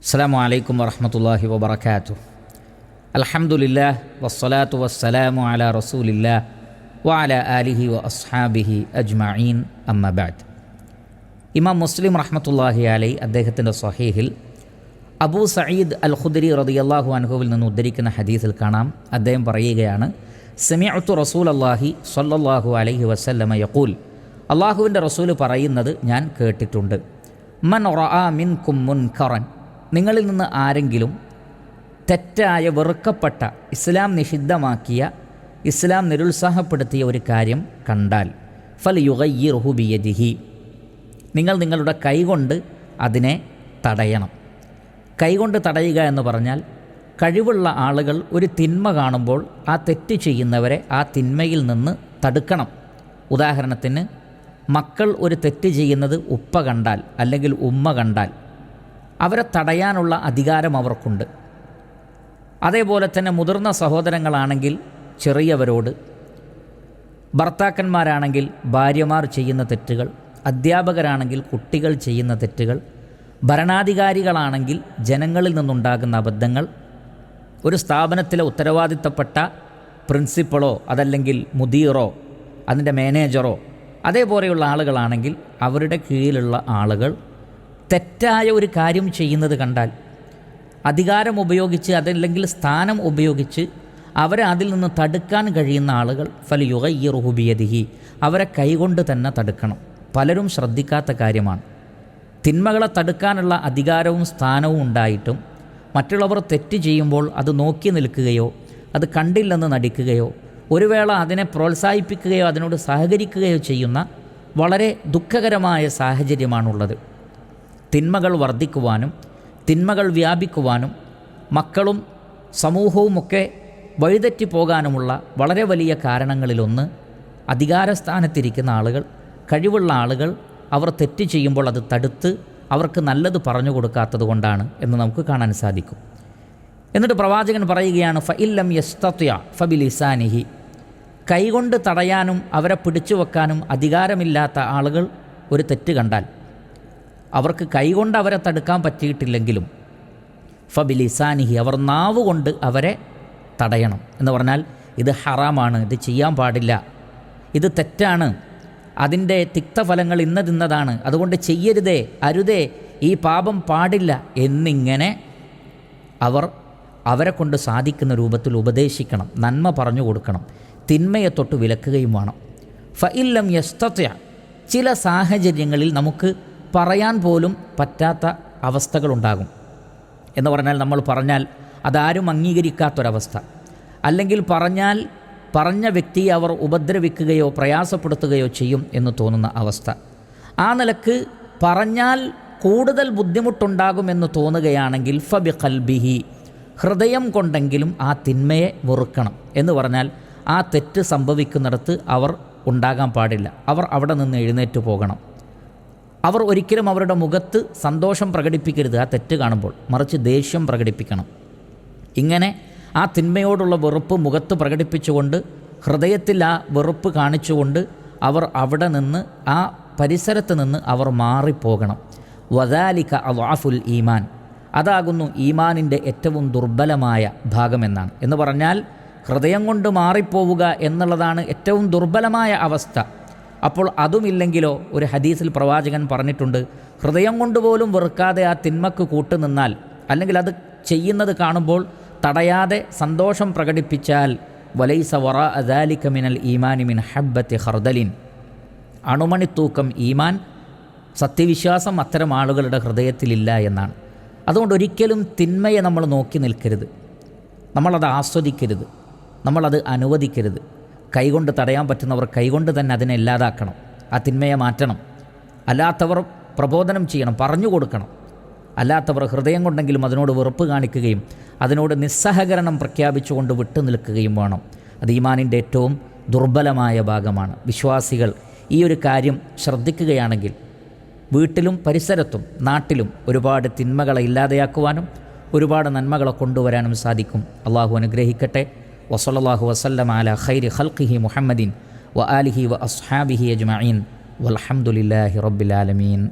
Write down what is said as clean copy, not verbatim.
അസ്സലാമു അലൈക്കും വറഹ്മത്തുള്ളാഹി വബറകാതുഹു. അൽഹംദുലില്ലാഹ് വസ്സലാത്തു വസ്സലാമു അലാ റസൂലില്ലാഹ് വഅലാ ആലിഹി വഅസ്ഹാബിഹി അജ്മഈൻ. അമ്മാ ബഅദ്. ഇമാം മുസ്ലിം റഹ്മത്തുള്ളാഹി അലൈഹി അദ്ദേഹത്തിൻ്റെ സ്വഹീഹിൽ അബൂ സഈദ് അൽ ഖുദ്രി റളിയല്ലാഹു അൻഹുവിൽ നിന്ന് ഉദ്ധരിക്കുന്ന ഹദീസിൽ കാണാം, അദ്ദേഹം പറയുകയാണ്, സമിഅ്തു റസൂലല്ലാഹി സ്വല്ലല്ലാഹു അലൈഹി വസല്ലമ യഖൂൽ, അള്ളാഹുവിൻ്റെ റസൂൽ പറയുന്നത് ഞാൻ കേട്ടിട്ടുണ്ട്. മൻ റഅ മിൻകും മുൻകറൻ, നിങ്ങളിൽ നിന്ന് ആരെങ്കിലും തെറ്റായ വെറുക്കപ്പെട്ട ഇസ്ലാം നിഷിദ്ധമാക്കിയ ഇസ്ലാം നിരുത്സാഹപ്പെടുത്തിയ ഒരു കാര്യം കണ്ടാൽ ഫൽയുഗയ്യിർഹു ബിയദിഹി, നിങ്ങൾ നിങ്ങളുടെ കൈകൊണ്ട് അതിനെ തടയണം. കൈകൊണ്ട് തടയുക എന്ന് പറഞ്ഞാൽ കഴിവുള്ള ആളുകൾ ഒരു തിന്മ കാണുമ്പോൾ ആ തെറ്റ് ചെയ്യുന്നവരെ ആ തിന്മയിൽ നിന്ന് തടുക്കണം. ഉദാഹരണത്തിന് മക്കൾ ഒരു തെറ്റ് ചെയ്യുന്നത് ഉപ്പ കണ്ടാൽ അല്ലെങ്കിൽ ഉമ്മ കണ്ടാൽ അവരെ തടയാനുള്ള അധികാരം അവർക്കുണ്ട്. അതേപോലെ തന്നെ മുതിർന്ന സഹോദരങ്ങളാണെങ്കിൽ ചെറിയവരോട്, ഭർത്താക്കന്മാരാണെങ്കിൽ ഭാര്യമാർ ചെയ്യുന്ന തെറ്റുകൾ, അധ്യാപകരാണെങ്കിൽ കുട്ടികൾ ചെയ്യുന്ന തെറ്റുകൾ, ഭരണാധികാരികളാണെങ്കിൽ ജനങ്ങളിൽ നിന്നുണ്ടാകുന്ന അബദ്ധങ്ങൾ, ഒരു സ്ഥാപനത്തിലെ ഉത്തരവാദിത്തപ്പെട്ട പ്രിൻസിപ്പളോ അതല്ലെങ്കിൽ മുദീറോ അതിൻ്റെ മാനേജറോ അതേപോലെയുള്ള ആളുകളാണെങ്കിൽ അവരുടെ കീഴിലുള്ള ആളുകൾ തെറ്റായ ഒരു കാര്യം ചെയ്യുന്നത് കണ്ടാൽ അധികാരം ഉപയോഗിച്ച് അതല്ലെങ്കിൽ സ്ഥാനം ഉപയോഗിച്ച് അവരെ അതിൽ നിന്ന് തടുക്കാൻ കഴിയുന്ന ആളുകൾ ഫൽയുഗയ്യിർഹു ബിയദിഹി, അവരെ കൈകൊണ്ട് തന്നെ തടുക്കണം. പലരും ശ്രദ്ധിക്കാത്ത കാര്യമാണ്. തിന്മകളെ തടുക്കാനുള്ള അധികാരവും സ്ഥാനവും ഉണ്ടായിട്ടും മറ്റുള്ളവർ തെറ്റ് ചെയ്യുമ്പോൾ അത് നോക്കി നിൽക്കുകയോ അത് കണ്ടില്ലെന്ന് നടിക്കുകയോ ഒരു വേള അതിനെ പ്രോത്സാഹിപ്പിക്കുകയോ അതിനോട് സഹകരിക്കുകയോ ചെയ്യുന്ന വളരെ ദുഃഖകരമായ സാഹചര്യമാണുള്ളത്. തിന്മകൾ വർദ്ധിക്കുവാനും തിന്മകൾ വ്യാപിക്കുവാനും മക്കളും സമൂഹവുമൊക്കെ വഴിതെറ്റി പോകാനുമുള്ള വളരെ വലിയ കാരണങ്ങളിലൊന്ന് അധികാരസ്ഥാനത്തിരിക്കുന്ന ആളുകൾ, കഴിവുള്ള ആളുകൾ അവർ തെറ്റ് ചെയ്യുമ്പോൾ അത് തടുത്ത് അവർക്ക് നല്ലത് പറഞ്ഞു കൊടുക്കാത്തത് കൊണ്ടാണ് എന്ന് നമുക്ക് കാണാൻ സാധിക്കും. എന്നിട്ട് പ്രവാചകൻ പറയുകയാണ്, ഫഇല്ലം യസ്തത്യ ഫബിലിസാനിഹി, കൈകൊണ്ട് തടയാനും അവരെ പിടിച്ചു വെക്കാനും അധികാരമില്ലാത്ത ആളുകൾ ഒരു തെറ്റ് കണ്ടാൽ അവർക്ക് കൈകൊണ്ട് അവരെ തടുക്കാൻ പറ്റിയിട്ടില്ലെങ്കിലും ഫബിലിസാനിഹി, അവർ നാവ് കൊണ്ട് അവരെ തടയണം. എന്ന് പറഞ്ഞാൽ ഇത് ഹറാമാണ്, ഇത് ചെയ്യാൻ പാടില്ല, ഇത് തെറ്റാണ്, അതിൻ്റെ തിക്തഫലങ്ങൾ ഇന്നതാണ്, അതുകൊണ്ട് ചെയ്യരുതേ, അരുതേ, ഈ പാപം പാടില്ല എന്നിങ്ങനെ അവരെ കൊണ്ട് സാധിക്കുന്ന രൂപത്തിൽ ഉപദേശിക്കണം, നന്മ പറഞ്ഞു കൊടുക്കണം, തിന്മയെ തൊട്ട് വിലക്കുകയും വേണം. ഫഇല്ലം യസ്തത്യ, ചില സാഹചര്യങ്ങളിൽ നമുക്ക് പറയാൻ പോലും പറ്റാത്ത അവസ്ഥകളുണ്ടാകും. എന്ന് പറഞ്ഞാൽ നമ്മൾ പറഞ്ഞാൽ അതാരും അംഗീകരിക്കാത്തൊരവസ്ഥ, അല്ലെങ്കിൽ പറഞ്ഞ വ്യക്തിയെ അവർ ഉപദ്രവിക്കുകയോ പ്രയാസപ്പെടുത്തുകയോ ചെയ്യും എന്ന് തോന്നുന്ന അവസ്ഥ. ആ നിലക്ക് പറഞ്ഞാൽ കൂടുതൽ ബുദ്ധിമുട്ടുണ്ടാകുമെന്ന് തോന്നുകയാണെങ്കിൽ ഫബിഖൽബിഹി, ഹൃദയം കൊണ്ടെങ്കിലും ആ തിന്മയെ വെറുക്കണം. എന്ന് പറഞ്ഞാൽ ആ തെറ്റ് സംഭവിക്കുന്നിടത്ത് അവർ ഉണ്ടാകാൻ പാടില്ല, അവർ അവിടെ നിന്ന് എഴുന്നേറ്റ് പോകണം. അവർ ഒരിക്കലും അവരുടെ മുഖത്ത് സന്തോഷം പ്രകടിപ്പിക്കരുത് ആ തെറ്റ് കാണുമ്പോൾ, മറിച്ച് ദേഷ്യം പ്രകടിപ്പിക്കണം. ഇങ്ങനെ ആ തിന്മയോടുള്ള വെറുപ്പ് മുഖത്ത് പ്രകടിപ്പിച്ചുകൊണ്ട് ഹൃദയത്തിൽ ആ വെറുപ്പ് കാണിച്ചുകൊണ്ട് അവർ അവിടെ നിന്ന് ആ പരിസരത്ത് നിന്ന് അവർ മാറിപ്പോകണം. വദാലിക അദ്അഫുൽ ഈമാൻ, അതാകുന്നു ഈമാനിൻ്റെ ഏറ്റവും ദുർബലമായ ഭാഗമെന്നാണ്. എന്ന് പറഞ്ഞാൽ ഹൃദയം കൊണ്ട് മാറിപ്പോവുക എന്നുള്ളതാണ് ഏറ്റവും ദുർബലമായ അവസ്ഥ. അപ്പോൾ അതുമില്ലെങ്കിലോ, ഒരു ഹദീസിൽ പ്രവാചകൻ പറഞ്ഞിട്ടുണ്ട്, ഹൃദയം കൊണ്ടുപോലും വെറുക്കാതെ ആ തിന്മക്ക് കൂട്ടുനിന്നാൽ, അല്ലെങ്കിൽ അത് ചെയ്യുന്നത് കാണുമ്പോൾ തടയാതെ സന്തോഷം പ്രകടിപ്പിച്ചാൽ, വലൈസ വറാഅ ദാലിക മിനൽ ഈമാനി മിൻ ഹബ്ബത്തി ഖർദലിൻ, അണുമണിത്തൂക്കം ഈമാൻ, സത്യവിശ്വാസം അത്തരം ആളുകളുടെ ഹൃദയത്തിലില്ല എന്നാണ്. അതുകൊണ്ട് ഒരിക്കലും തിന്മയെ നമ്മൾ നോക്കി നിൽക്കരുത്, നമ്മളത് ആസ്വദിക്കരുത്, നമ്മളത് അനുവദിക്കരുത്. കൈകൊണ്ട് തടയാൻ പറ്റുന്നവർ കൈകൊണ്ട് തന്നെ അതിനെ ഇല്ലാതാക്കണം, ആ തിന്മയെ മാറ്റണം. അല്ലാത്തവർ പ്രബോധനം ചെയ്യണം, പറഞ്ഞു കൊടുക്കണം. അല്ലാത്തവർ ഹൃദയം കൊണ്ടെങ്കിലും അതിനോട് വെറുപ്പ് കാണിക്കുകയും അതിനോട് നിസ്സഹകരണം പ്രഖ്യാപിച്ചുകൊണ്ട് വിട്ടു നിൽക്കുകയും വേണം. അത് ഈമാനിൻ്റെ ഏറ്റവും ദുർബലമായ ഭാഗമാണ്. വിശ്വാസികൾ ഈ ഒരു കാര്യം ശ്രദ്ധിക്കുകയാണെങ്കിൽ വീട്ടിലും പരിസരത്തും നാട്ടിലും ഒരുപാട് തിന്മകളെ ഇല്ലാതെയാക്കുവാനും ഒരുപാട് നന്മകളെ കൊണ്ടുവരാനും സാധിക്കും. അള്ളാഹു അനുഗ്രഹിക്കട്ടെ. വസല്ലല്ലാഹു വസല്ലമ അലാ ഖൈരി ഖൽഖിഹി മുഹമ്മദിൻ വ ആലിഹി വ അസ്ഹാബിഹി അജ്മഈൻ വൽഹംദുലില്ലാഹി റബ്ബിൽ ആലമീൻ.